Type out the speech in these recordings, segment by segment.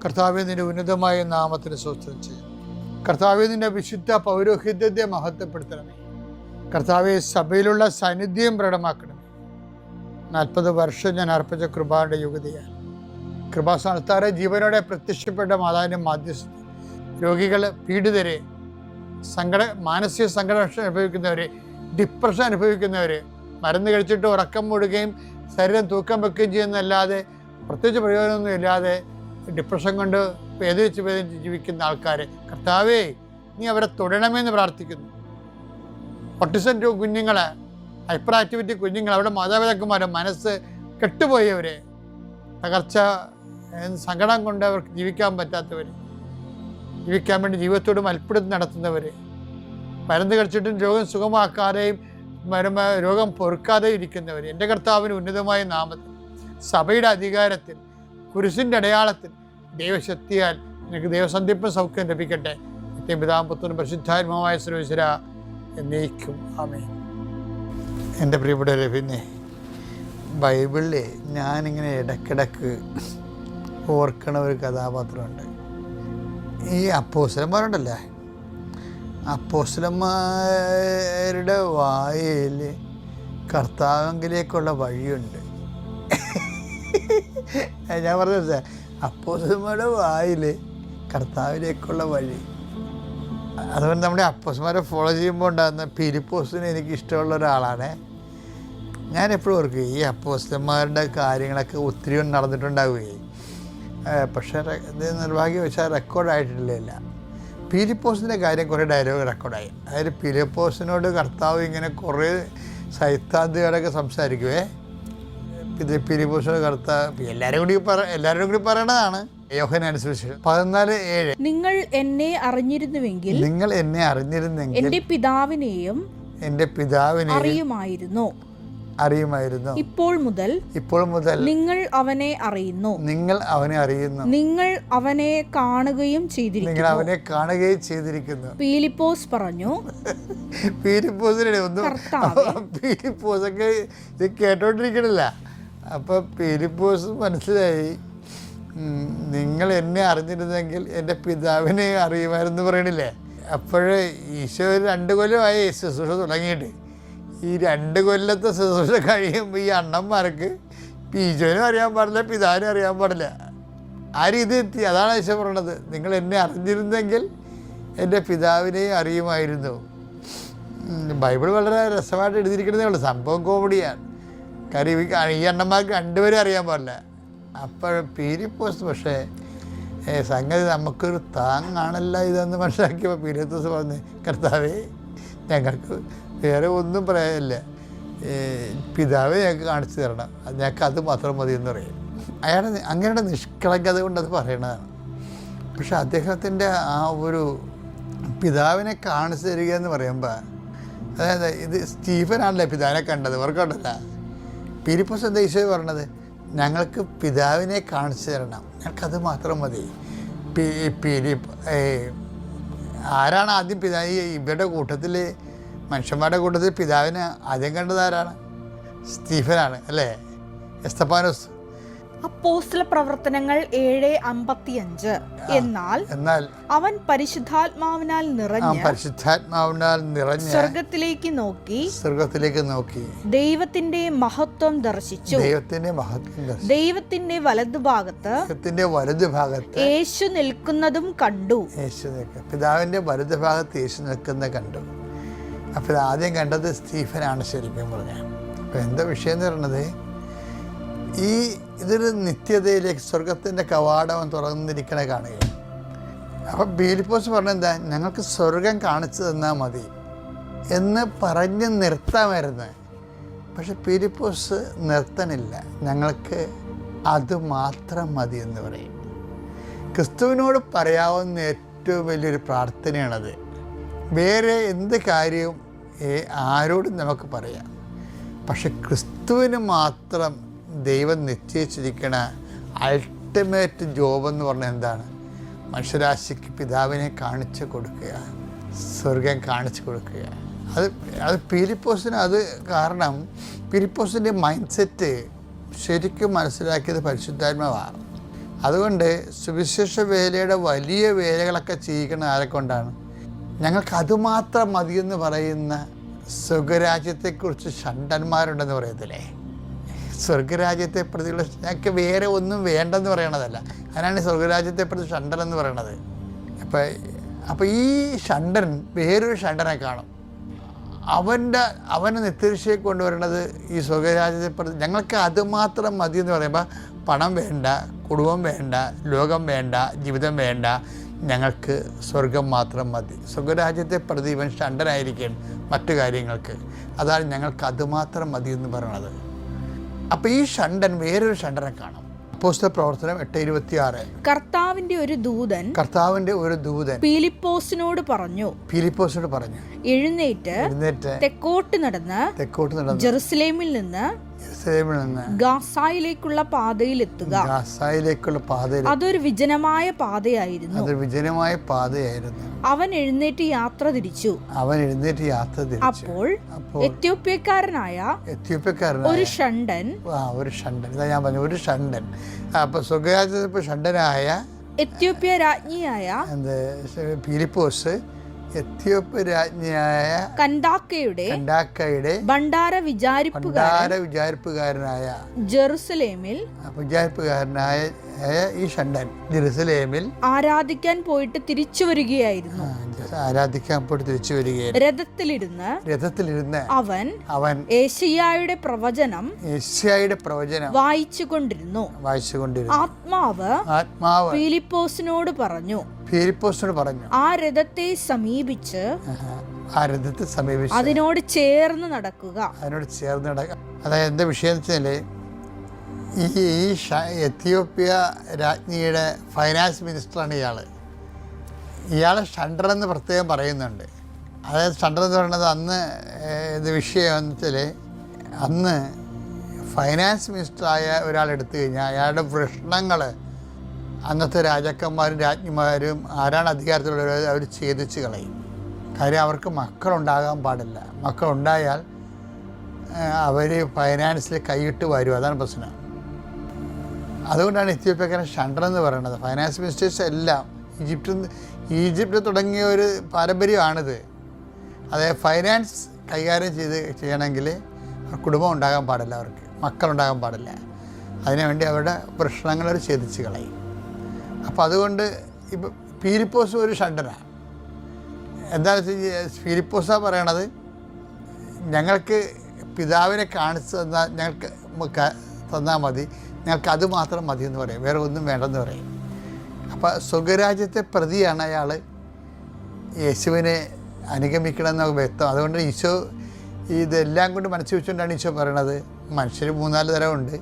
കർത്താവേ, നിന്റെ ഉന്നതമായ നാമത്തിന് സ്തോത്രം ചെയ്യുന്നു. കർത്താവേ, നിന്റെ വിശുദ്ധ പൗരോഹിത്യത്തെ മഹത്വപ്പെടുത്തണമേ. കർത്താവെ, സഭയിലുള്ള സാന്നിധ്യം പ്രകടമാക്കണമേ. 40 വർഷം ഞാൻ അർപ്പിച്ച കൃപാന്റെ യുഗതിയാൽ കൃപാസ്ഥാനത്താറെ ജീവനോടെ പ്രത്യക്ഷപ്പെട്ട മാതാവിൻ്റെ മാധ്യസ്ഥ രോഗികൾ, പീഡിതരെ, മാനസിക സംഘർഷം അനുഭവിക്കുന്നവരെ, ഡിപ്രഷൻ അനുഭവിക്കുന്നവരെ, മരുന്ന് കഴിച്ചിട്ട് ഉറക്കം മൂടുകയും ശരീരം തൂക്കം വെക്കുകയും ചെയ്യുന്നതല്ലാതെ പ്രത്യേകിച്ച് പ്രയോജനമൊന്നും ഇല്ലാതെ ഡിപ്രഷൻ കൊണ്ട് വേദനിച്ച് ജീവിക്കുന്ന ആൾക്കാരെ കർത്താവേ, നീ അവരെ തൊടണമെന്ന് പ്രാർത്ഥിക്കുന്നു. ഓട്ടിസം കുഞ്ഞുങ്ങൾ, ഹൈപ്പർ ആക്ടിവിറ്റി കുഞ്ഞുങ്ങൾ, അവിടെ മാതാപിതാക്കന്മാരെ മനസ്സ് കെട്ടുപോയവരെ, തകർച്ച സങ്കടം കൊണ്ട് അവർക്ക് ജീവിക്കാൻ പറ്റാത്തവർ, ജീവിക്കാൻ വേണ്ടി ജീവിതത്തോട് മൽപ്പിടുത്തം നടത്തുന്നവർ, മരുന്ന് കഴിച്ചിട്ടും രോഗം സുഖമാക്കാതെയും രോഗം പൊറുക്കാതെയും ഇരിക്കുന്നവർ, എൻ്റെ കർത്താവിന് ഉന്നതമായ നാമത്തിൽ, സഭയുടെ അധികാരത്തിൽ, കുരിശിൻ്റെ അടയാളത്തിൽ, ദൈവശക്തിയാൽ എനിക്ക് ദൈവസന്ധിപ്പും സൗഖ്യം ലഭിക്കട്ടെ. പിതാവും പുത്രനും പരിശുദ്ധാത്മാവായ സർവ്വേശ്വര എന്നേക്കും ആമേൻ. എൻ്റെ പ്രിയപ്പെട്ടവരെ, പിന്നെ ബൈബിളിൽ ഞാനിങ്ങനെ ഇടയ്ക്കിടയ്ക്ക് ഓർക്കണ ഒരു കഥാപാത്രമുണ്ട്. ഈ അപ്പോസ്തലന്മാരുണ്ടല്ലേ, അപ്പോസ്തലന്മാരുടെ വായിൽ കർത്താവിലേക്കുള്ള വഴിയുണ്ട്. ഞാൻ പറഞ്ഞത് അപ്പോസ്തലന്മാരുടെ വായിൽ കർത്താവിലേക്കുള്ള വഴി. അതുകൊണ്ട് നമ്മുടെ അപ്പോസ്തലന്മാരെ ഫോളോ ചെയ്യുമ്പോൾ ഉണ്ടാകുന്ന ഫിലിപ്പോസിന് എനിക്ക് ഇഷ്ടമുള്ള ഒരാളാണ്. ഞാൻ എപ്പോഴും ഓർക്കും, ഈ അപ്പോസ്തലന്മാരുടെ കാര്യങ്ങളൊക്കെ ഒത്തിരി നടന്നിട്ടുണ്ടാവുകയും പക്ഷേ ഇത് നിർഭാഗ്യവശാൽ റെക്കോർഡായിട്ടില്ല. ഫിലിപ്പോസിൻ്റെ കാര്യം കുറേ ഡയലോഗ് റെക്കോർഡായി. അതായത് ഫിലിപ്പോസിനോട് കർത്താവ് ഇങ്ങനെ കുറേ സൈദ്ധാന്തികളൊക്കെ സംസാരിക്കുവേ. ഫിലിപ്പോസിനോട് കർത്താവ് എല്ലാവരും കൂടി പറയണതാണ്. യോഹന്നാൻ സുവിശേഷം 14:7, നിങ്ങൾ എന്നെ അറിഞ്ഞിരുന്നുവെങ്കിൽ എൻ്റെ പിതാവിനെയും അറിയുമായിരുന്നു. ഇപ്പോൾ മുതൽ നിങ്ങൾ അവനെ അറിയുന്നു. നിങ്ങൾ അവനെ കാണുകയും ചെയ്തിരിക്കുന്നു. ഫിലിപ്പോസ് പറഞ്ഞു. ഫിലിപ്പോസൊക്കെ ഇത് കേട്ടോണ്ടിരിക്കണില്ല. അപ്പൊ ഫിലിപ്പോസ് മനസ്സിലായി, നിങ്ങൾ എന്നെ അറിഞ്ഞിരുന്നെങ്കിൽ എൻ്റെ പിതാവിനെ അറിയുമായിരുന്നു പറയണില്ലേ. അപ്പോഴേ ഈശോ 2 കൊല്ലമായി ശുശ്രൂഷ തുടങ്ങിയിട്ട്. ഈ 2 കൊല്ലത്തെ ശുശ്രൂഷ കഴിയുമ്പോൾ ഈ അണ്ണന്മാർക്ക് ഈശോനും അറിയാൻ പാടില്ല, പിതാവിനും അറിയാൻ പാടില്ല. ആ രീതി എത്തി. അതാണ് ഈശോ പറയണത്, നിങ്ങൾ എന്നെ അറിഞ്ഞിരുന്നെങ്കിൽ എൻ്റെ പിതാവിനെയും അറിയുമായിരുന്നു. ബൈബിൾ വളരെ രസമായിട്ട് എഴുതിയിരിക്കുന്നതേ ഉള്ളൂ. സംഭവം കോമഡിയാണ്. കാര്യം ഈ അണ്ണന്മാർക്ക് 2 പേരും അറിയാൻ പാടില്ല. അപ്പോൾ ഫിലിപ്പോസ് പക്ഷേ സംഗതി നമുക്കൊരു താങ്ങാണല്ല ഇതെന്ന് മനസ്സിലാക്കിയപ്പോൾ ഫിലിപ്പോസ് പറഞ്ഞു, കർത്താവേ, ഞങ്ങൾക്ക് വേറെ ഒന്നും പറയാനില്ല, പിതാവെ ഞങ്ങൾക്ക് കാണിച്ചു തരണം, ഞങ്ങൾക്ക് അത് മാത്രം മതി എന്ന് പറയും. അങ്ങനെയുള്ള നിഷ്കളങ്കത കൊണ്ട് അത് പറയണതാണ്. പക്ഷെ അദ്ദേഹത്തിൻ്റെ ആ ഒരു പിതാവിനെ കാണിച്ചു തരിക എന്ന് പറയുമ്പോൾ, അതായത് ഇത് സ്റ്റീഫനാണല്ലേ പിതാവിനെ കണ്ടത്, ഓർക്കണ്ടല്ല. ഫിലിപ്പോസ് എന്താ ഈശോ പറഞ്ഞത്, ഞങ്ങൾക്ക് പിതാവിനെ കാണിച്ചു തരണം, ഞങ്ങൾക്കത് മാത്രം മതി. ആരാണ് ആദ്യം പിതാവ്? ഇവരുടെ കൂട്ടത്തിൽ, മനുഷ്യന്മാരുടെ കൂട്ടത്തിൽ പിതാവിനെ ആദ്യം കണ്ടത് ആരാണ്? സ്റ്റീഫനാണ് അല്ലേ, എസ്തഫാനോസ്. അപ്പോസ്തല പ്രവർത്തനങ്ങൾ 7:55. എന്നാൽ അവൻ പരിശുദ്ധാത്മാവിനാൽ നിറഞ്ഞ് സ്വർഗത്തിലേക്ക് നോക്കി ദൈവത്തിന്റെ മഹത്വം ദർശിച്ചു. ദൈവത്തിന്റെ വലതുഭാഗത്ത് യേശു നിൽക്കുന്നതും കണ്ടു. പിതാവിന്റെ വലതുഭാഗത്ത് യേശു നിൽക്കുന്നത് കണ്ടു. അപ്പോൾ ആദ്യം കണ്ടത് സ്റ്റീഫനാണ് ശരിക്കും പറഞ്ഞാൽ. അപ്പോൾ എന്താ വിഷയം എന്ന് പറയുന്നത്, ഇതൊരു നിത്യതയിലേക്ക് സ്വർഗത്തിൻ്റെ കവാടം തുറന്നിരിക്കണ കാണുകയാണ്. അപ്പം ഫിലിപ്പോസ് പറഞ്ഞെന്താ, ഞങ്ങൾക്ക് സ്വർഗം കാണിച്ചു തന്നാൽ മതി എന്ന് പറഞ്ഞ് നിർത്താമായിരുന്നു. പക്ഷെ ഫിലിപ്പോസ് നിർത്തണില്ല, ഞങ്ങൾക്ക് അത് മാത്രം മതി എന്ന് പറയും. ക്രിസ്തുവിനോട് പറയാവുന്ന ഏറ്റവും വലിയൊരു പ്രാർത്ഥനയാണത്. വേറെ എന്ത് കാര്യവും ആരോടും നമുക്ക് പറയാം, പക്ഷെ ക്രിസ്തുവിന് മാത്രം ദൈവം നിശ്ചയിച്ചിരിക്കണ അൾട്ടിമേറ്റ് ജോബ് എന്ന് പറഞ്ഞാൽ എന്താണ്? മനുഷ്യരാശിക്ക് പിതാവിനെ കാണിച്ചു കൊടുക്കുക, സ്വർഗം കാണിച്ചു കൊടുക്കുക. അത് ഫിലിപ്പോസിന് അത് കാരണം ഫിലിപ്പോസിൻ്റെ മൈൻഡ് സെറ്റ് ശരിക്കും മനസ്സിലാക്കിയത് പരിശുദ്ധാത്മാവാണ്. അതുകൊണ്ട് സുവിശേഷ വേലയുടെ വലിയ വേലകളൊക്കെ ചെയ്യിക്കുന്ന ആരെ കൊണ്ടാണ്? ഞങ്ങൾക്ക് അതുമാത്രം മതിയെന്ന് പറയുന്ന സ്വർഗരാജ്യത്തെക്കുറിച്ച് ഷണ്ടന്മാരുണ്ടെന്ന് പറയത്തില്ലേ? സ്വർഗരാജ്യത്തെ പ്രതിയുള്ള ഞങ്ങൾക്ക് വേറെ ഒന്നും വേണ്ടെന്ന് പറയണതല്ല, അതിനാണ് സ്വർഗരാജ്യത്തെ പ്രതി ഷണ്ടൻ എന്ന് പറയണത്. അപ്പോൾ ഈ ഷണ്ടൻ വേറൊരു ഷണ്ടനെ കാണും. അവനെ നിത്യരക്ഷയെ കൊണ്ടുവരുന്നത് ഈ സ്വർഗരാജ്യത്തെ പ്രതി. ഞങ്ങൾക്ക് അതുമാത്രം മതി എന്ന് പറയുമ്പോൾ പണം വേണ്ട, കുടുംബം വേണ്ട, ലോകം വേണ്ട, ജീവിതം വേണ്ട, ഞങ്ങൾക്ക് സ്വർഗം മാത്രം മതി. സ്വർഗരാജ്യത്തെ പ്രതി ഇവൻ ഷണ്ടനായിരിക്കും മറ്റു കാര്യങ്ങൾക്ക്. അതാണ് ഞങ്ങൾക്ക് അതുമാത്രം മതി എന്ന് പറയണത്. അപ്പോൾ ഈ ഷണ്ടൻ വേറൊരു ഷണ്ടനെ കാണും. അപ്പോസ്തല പ്രവർത്തനം 8:26. കർത്താവിന്റെ ഒരു ദൂതൻ ഫിലിപ്പോസിനോട് പറഞ്ഞു, എഴുന്നേറ്റ് തെക്കോട്ട് നടന്ന് ജെറുസലേമിൽ നിന്ന് ഗാസായിലേക്കുള്ള പാതയിലെത്തുക. അതൊരു വിജനമായ പാതയായിരുന്നു. അവൻ എഴുന്നേറ്റ് യാത്ര തിരിച്ചു. അപ്പോൾ എത്യോപ്യക്കാരനായ ഒരു ഷണ്ടൻ ഞാൻ പറഞ്ഞു, ഒരു ഷണ്ടൻ. അപ്പൊ സ്വകാര്യ ഷണ്ടനായ എത്യോപ്യ രാജ്ഞിയായ ഫിലിപ്പോസ് എത്യോപ്യ രാജ്ഞിയായ കന്ദാക്കയുടെ ഭണ്ഡാര വിചാരിപ്പുകാരനായ ജെറുസലേമിൽ ഈ ഷണ്ടൻ ജെറുസലേമിൽ ആരാധിക്കാൻ പോയിട്ട് തിരിച്ചു വരികയായിരുന്നു. രഥത്തിലിരുന്ന് അവൻ ഏശയ്യായുടെ പ്രവചനം വായിച്ചുകൊണ്ടിരുന്നു. ആത്മാവ് ഫിലിപ്പോസിനോട് പറഞ്ഞു, ആ രഥത്തെ സമീപിച്ച് അതിനോട് ചേർന്ന് നടക്കുക. അതായത് എന്താ വിഷയം വെച്ചാൽ, ഈ എത്യോപ്യ രാജ്ഞിയുടെ ഫൈനാൻസ് മിനിസ്റ്ററാണ് ഇയാളെ ഷണ്ടർ എന്ന് പ്രത്യേകം പറയുന്നുണ്ട്. അതായത് ഷണ്ടർ എന്ന് പറയുന്നത് അന്ന് ഇത് വിഷയം എന്ന് വെച്ചാൽ, അന്ന് ഫൈനാൻസ് മിനിസ്റ്ററായ ഒരാളെടുത്തു കഴിഞ്ഞാൽ അയാളുടെ പ്രശ്നങ്ങൾ അന്നത്തെ രാജാക്കന്മാരും രാജ്ഞിമാരും ആരാണ് അധികാരത്തിലുള്ളവർ അവർ ഛേദിച്ച് കളയും. കാര്യം അവർക്ക് മക്കളുണ്ടാകാൻ പാടില്ല. മക്കളുണ്ടായാൽ അവർ ഫൈനാൻസിൽ കൈയിട്ട് വരും. അതാണ് പ്രശ്നം. അതുകൊണ്ടാണ് എത്യോപ്യക്കാരൻ ഷണ്ടർ എന്ന് പറയുന്നത്. ഫൈനാൻസ് മിനിസ്റ്റേഴ്സ് എല്ലാം ഈജിപ്തിൽ തുടങ്ങിയ ഒരു പാരമ്പര്യമാണിത്. അതായത് ഫൈനാൻസ് കൈകാര്യം ചെയ്യണമെങ്കിൽ കുടുംബം ഉണ്ടാകാൻ പാടില്ല, അവർക്ക് മക്കളുണ്ടാകാൻ പാടില്ല. അതിനുവേണ്ടി അവരുടെ പ്രശ്നങ്ങൾ അവർ ഛേദിച്ച് കളയും. അപ്പോൾ അതുകൊണ്ട് ഇപ്പം ഫിലിപ്പോസ് ഒരു ഷണ്ടനാണ്. എന്താണെന്ന് വെച്ച് കഴിഞ്ഞാൽ ഫിലിപ്പോസാണ് പറയണത്, ഞങ്ങൾക്ക് പിതാവിനെ കാണിച്ച് തന്നാൽ ഞങ്ങൾക്ക് തന്നാൽ മതി, ഞങ്ങൾക്ക് അത് മാത്രം മതി എന്ന് പറയും, വേറെ ഒന്നും വേണ്ടെന്ന് പറയും. അപ്പോൾ സ്വർഗരാജ്യത്തെ പ്രതിയാണ് അയാൾ. യേശുവിനെ അനുഗമിക്കണമെന്ന് വ്യക്തം. അതുകൊണ്ട് ഈശോ ഇതെല്ലാം കൊണ്ട് മനസ്സിൽ വെച്ചുകൊണ്ടാണ് ഈശോ പറയണത്. മനുഷ്യർ 3-4 തരമുണ്ട്.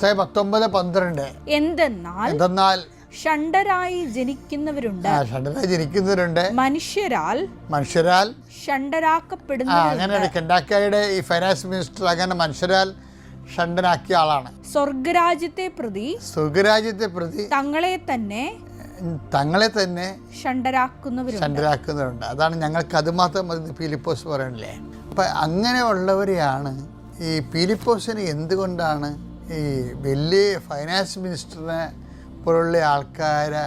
19:12 എന്തെന്നാൽ ഷണ്ടരായി ജനിക്കുന്നവരുണ്ട്, മനുഷ്യരാൽ അങ്ങനെയാണ്. കന്ദാക്കയുടെ ഈ ഫൈനാൻസ് മിനിസ്റ്റർ അങ്ങനെ മനുഷ്യരാൽ ഷണ്ടനാക്കിയ ആളാണ്. സ്വർഗരാജ്യത്തെ പ്രതി തങ്ങളെ തന്നെ ഷണ്ടരാക്കുന്നവരുണ്ട്. അതാണ് ഞങ്ങൾക്ക് അതുമാത്രം മതി ഫിലിപ്പോസ് പറയണില്ലേ. അപ്പം അങ്ങനെയുള്ളവരെയാണ് ഈ ഫിലിപ്പോസിന് എന്തുകൊണ്ടാണ് ഈ വലിയ ഫൈനാൻസ് മിനിസ്റ്ററിനെ പോലുള്ള ആൾക്കാരെ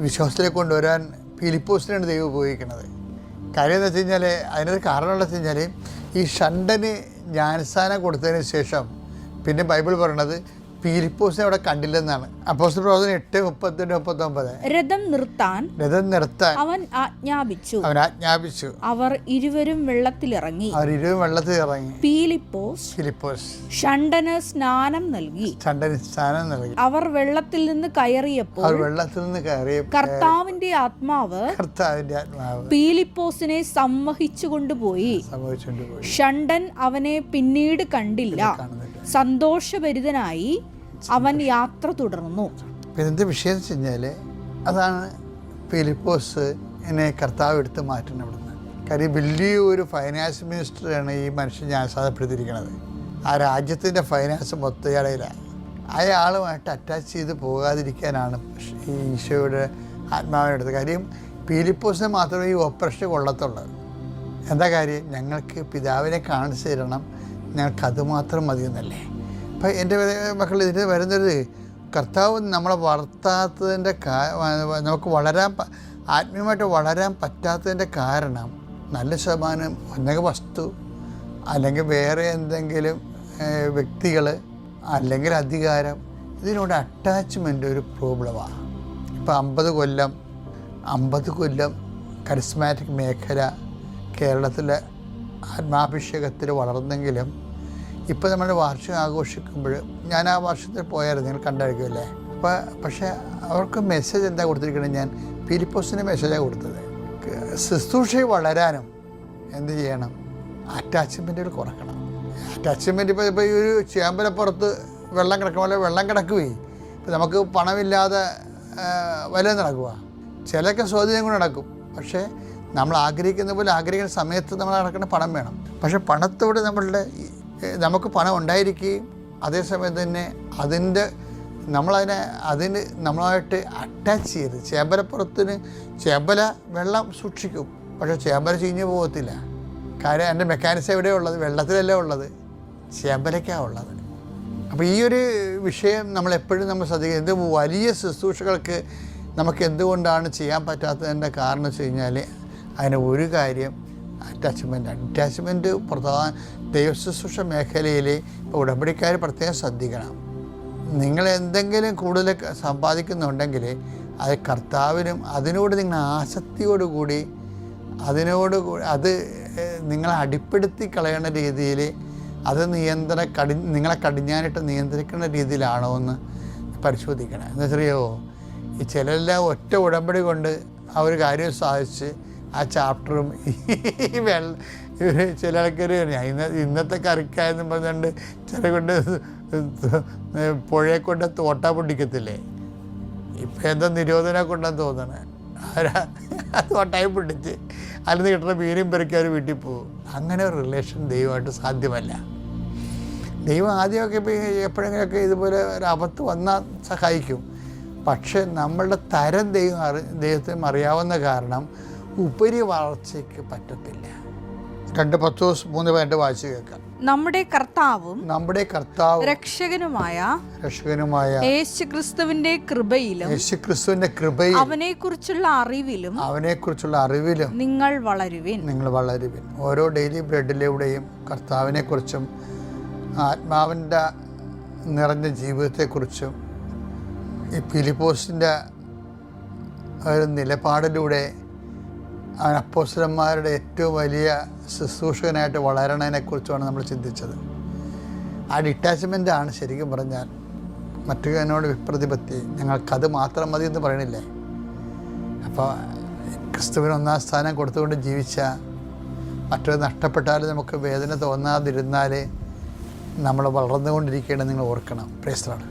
വിശ്വാസത്തിലേക്ക് കൊണ്ടുവരാൻ ഫിലിപ്പോസിനാണ് ദൈവം ഉപയോഗിക്കുന്നത്. കാര്യം എന്ന് വെച്ച് കഴിഞ്ഞാൽ, അതിനൊരു കാരണമുള്ള വെച്ച് കഴിഞ്ഞാൽ, ഈ ഷണ്ടന് ജ്ഞാനസ്ഥാനം കൊടുത്തതിന് ശേഷം പിന്നെ ബൈബിൾ പറയണത് ഫിലിപ്പോസിനെ അവിടെ കണ്ടില്ലെന്നാണ്. അപ്പോസ്തല പ്രവർത്തനം 8:38-39. രഥം നിർത്താൻ അവൻ ആജ്ഞാപിച്ചു. അവർ ഇരുവരും വെള്ളത്തിലിറങ്ങി. ഫിലിപ്പോസ് ഷണ്ടന് സ്നാനം നൽകി. അവർ വെള്ളത്തിൽ നിന്ന് കയറിയപ്പോൾ കർത്താവിന്റെ ആത്മാവ് ഫിലിപ്പോസിനെ സമ്മോഹിച്ചു കൊണ്ടുപോയി. ഷണ്ടൻ അവനെ പിന്നീട് കണ്ടില്ല. സന്തോഷഭരിതനായി അവൻ യാത്ര തുടർന്നു. എന്ത് വിഷയം വെച്ച് കഴിഞ്ഞാൽ, അതാണ് ഫിലിപ്പോസ് എന്നെ കർത്താവ് എടുത്ത് മാറ്റണം ഇവിടുന്ന്. കാര്യം വലിയൊരു ഫൈനാൻസ് മിനിസ്റ്ററാണ് ഈ മനുഷ്യൻ ജ്ഞാനസാധപ്പെടുത്തിയിരിക്കുന്നത്. ആ രാജ്യത്തിൻ്റെ ഫൈനാൻസ് മൊത്തം ഇടയിലാണ്. അയാളുമായിട്ട് അറ്റാച്ച് ചെയ്ത് പോകാതിരിക്കാനാണ് ഈ ഈശോയുടെ ആത്മാവിനെടുത്തത്. കാര്യം ഫിലിപ്പോസിനെ മാത്രമേ ഈ ഓപ്പറേഷൻ കൊള്ളത്തുള്ളൂ. എന്താ കാര്യം? ഞങ്ങൾക്ക് പിതാവിനെ കാണിച്ചു തരണം, ഞങ്ങൾക്ക് അതുമാത്രം മതിയെന്നല്ലേ. അപ്പം എൻ്റെ മക്കൾ ഇതിന് വരുന്നൊരു കർത്താവ് നമ്മളെ വളർത്താത്തതിൻ്റെ നമുക്ക് ആത്മീയമായിട്ട് വളരാൻ പറ്റാത്തതിൻ്റെ കാരണം നല്ല ശതമാനം ഒന്നെങ്കിൽ വസ്തു, അല്ലെങ്കിൽ വേറെ എന്തെങ്കിലും വ്യക്തികൾ, അല്ലെങ്കിൽ അധികാരം, ഇതിനോട് അറ്റാച്ച്മെൻ്റ് ഒരു പ്രോബ്ലമാണ്. ഇപ്പോൾ 50 കൊല്ലം കരിസ്മാറ്റിക് മേഖല കേരളത്തിലെ ആത്മാഭിഷേകത്തിൽ വളർന്നെങ്കിലും ഇപ്പോൾ നമ്മൾ വാർഷികം ആഘോഷിക്കുമ്പോൾ ഞാൻ ആ വർഷത്തിൽ പോയായിരുന്നു, നിങ്ങൾ കണ്ടായിരിക്കുമല്ലേ. പക്ഷേ അവർക്ക് മെസ്സേജ് എന്താ കൊടുത്തിരിക്കുന്നത്? ഞാൻ ഫിലിപ്പോസിന് മെസ്സേജാണ് കൊടുത്തത്. ശുശ്രൂഷയിൽ വളരാനും എന്ത് ചെയ്യണം? അറ്റാച്ച്മെൻറ്റുകൾ കുറക്കണം. അറ്റാച്ച്മെൻറ്റ് ഇപ്പോൾ ഈ ഒരു ചേമ്പലപ്പുറത്ത് വെള്ളം കിടക്കുമ്പോൾ വെള്ളം കിടക്കുകയും ഇപ്പോൾ നമുക്ക് പണമില്ലാതെ വില നടക്കുക, ചിലൊക്കെ സ്വാധീനം കൊണ്ട് നടക്കും. പക്ഷേ നമ്മൾ ആഗ്രഹിക്കുന്ന പോലെ ആഗ്രഹിക്കുന്ന സമയത്ത് നമ്മൾ നടക്കുന്ന പണം വേണം. പക്ഷേ പണത്തോട് നമുക്ക് പണം ഉണ്ടായിരിക്കുകയും അതേസമയം തന്നെ അതിന് നമ്മളായിട്ട് അറ്റാച്ച് ചെയ്ത് ചേമ്പല വെള്ളം സൂക്ഷിക്കും, പക്ഷേ ചേമ്പല ചീഞ്ഞു പോകത്തില്ല. കാര്യം എൻ്റെ മെക്കാനിസം എവിടെയാണ് ഉള്ളത്? വെള്ളത്തിലല്ല ഉള്ളത്, ചേമ്പലയ്ക്കാണ് ഉള്ളത്. അപ്പോൾ ഈ ഒരു വിഷയം നമ്മളെപ്പോഴും ശ്രദ്ധിക്കുക. ഇത് വലിയ ശുശ്രൂഷകൾക്ക് നമുക്ക് എന്തുകൊണ്ടാണ് ചെയ്യാൻ പറ്റാത്തതിൻ്റെ കാരണം വെച്ച് കഴിഞ്ഞാൽ അതിന് ഒരു കാര്യം അറ്റാച്ച്മെൻറ്റ് പ്രധാന ദൈവശുശ്രൂഷ മേഖലയിൽ ഇപ്പോൾ ഉടമ്പടിക്കാർ പ്രത്യേകം ശ്രദ്ധിക്കണം. നിങ്ങൾ എന്തെങ്കിലും കൂടുതൽ സമ്പാദിക്കുന്നുണ്ടെങ്കിൽ അത് കർത്താവിനും അതിനോട് നിങ്ങൾ ആസക്തിയോടുകൂടി അത് നിങ്ങളെ അടിപ്പെടുത്തി കളയുന്ന രീതിയിൽ അത് നിങ്ങളെ കടിഞ്ഞാനിട്ട് നിയന്ത്രിക്കുന്ന രീതിയിലാണോ എന്ന് പരിശോധിക്കണം. എന്നുവെച്ചറിയോ, ഈ ചിലരെല്ലാം ഒറ്റ ഉടമ്പടി കൊണ്ട് ആ ഒരു കാര്യം സാധിച്ച് ആ ചാപ്റ്ററും ചില ആൾക്കാർ ഇന്നത്തെ കറിക്കായെന്നും പറഞ്ഞുകൊണ്ട് ചില കൊണ്ട് പുഴയെ കൊണ്ട് തോട്ട പൊട്ടിക്കത്തില്ലേ. ഇപ്പം എന്താ നിരോധനം കൊണ്ടെന്ന് തോന്നണേ, തോട്ടായി പൊട്ടിച്ച് അതിൽ നിന്ന് കിട്ടുന്ന മീനും പെറുക്കി അവർ വീട്ടിൽ പോകും. അങ്ങനെ ഒരു റിലേഷൻ ദൈവമായിട്ട് സാധ്യമല്ല. ദൈവം ആദ്യമൊക്കെ ഇപ്പോൾ എപ്പോഴെങ്കിലുമൊക്കെ ഇതുപോലെ ഒരു ആപത്ത് വന്നാൽ സഹായിക്കും. പക്ഷേ നമ്മളുടെ തരം ദൈവത്തിന് അറിയാവുന്ന കാരണം ഉപരി വളർച്ചയ്ക്ക് പറ്റത്തില്ല. 2 പത്രോസ് 3:2 വായിച്ചു കേൾക്കാം. നമ്മുടെ കർത്താവും രക്ഷകനുമായ യേശുക്രിസ്തുവിന്റെ കൃപയിലും അവനെക്കുറിച്ചുള്ള അറിവിലും നിങ്ങൾ വളരുവിൻ. ഓരോ ഡെയിലി ബ്രെഡിലൂടെയും കർത്താവിനെക്കുറിച്ചും ആത്മാവിൻ്റെ നിറഞ്ഞ ജീവിതത്തെക്കുറിച്ചും ഈ ഫിലിപ്പോസിൻ്റെ ഒരു നിലപാടിലൂടെ അപ്പോസ്തലന്മാരുടെ ഏറ്റവും വലിയ ശുശ്രൂഷകനായിട്ട് വളരണതിനെക്കുറിച്ചുമാണ് നമ്മൾ ചിന്തിച്ചത്. ആ ഡിറ്റാച്ച്മെൻ്റാണ് ശരിക്കും പറഞ്ഞാൽ മറ്റൊരു വിപ്രതിപത്തി. ഞങ്ങൾക്കത് മാത്രം മതി എന്ന് പറയണില്ലേ. അപ്പോൾ ക്രിസ്തുവിന് 1ാം സ്ഥാനം കൊടുത്തുകൊണ്ട് ജീവിച്ച മറ്റൊരു നഷ്ടപ്പെട്ടാൽ നമുക്ക് വേദന തോന്നാതിരുന്നാൽ നമ്മൾ വളർന്നുകൊണ്ടിരിക്കുകയാണ്. നിങ്ങൾ ഓർക്കണം. Praise the Lord.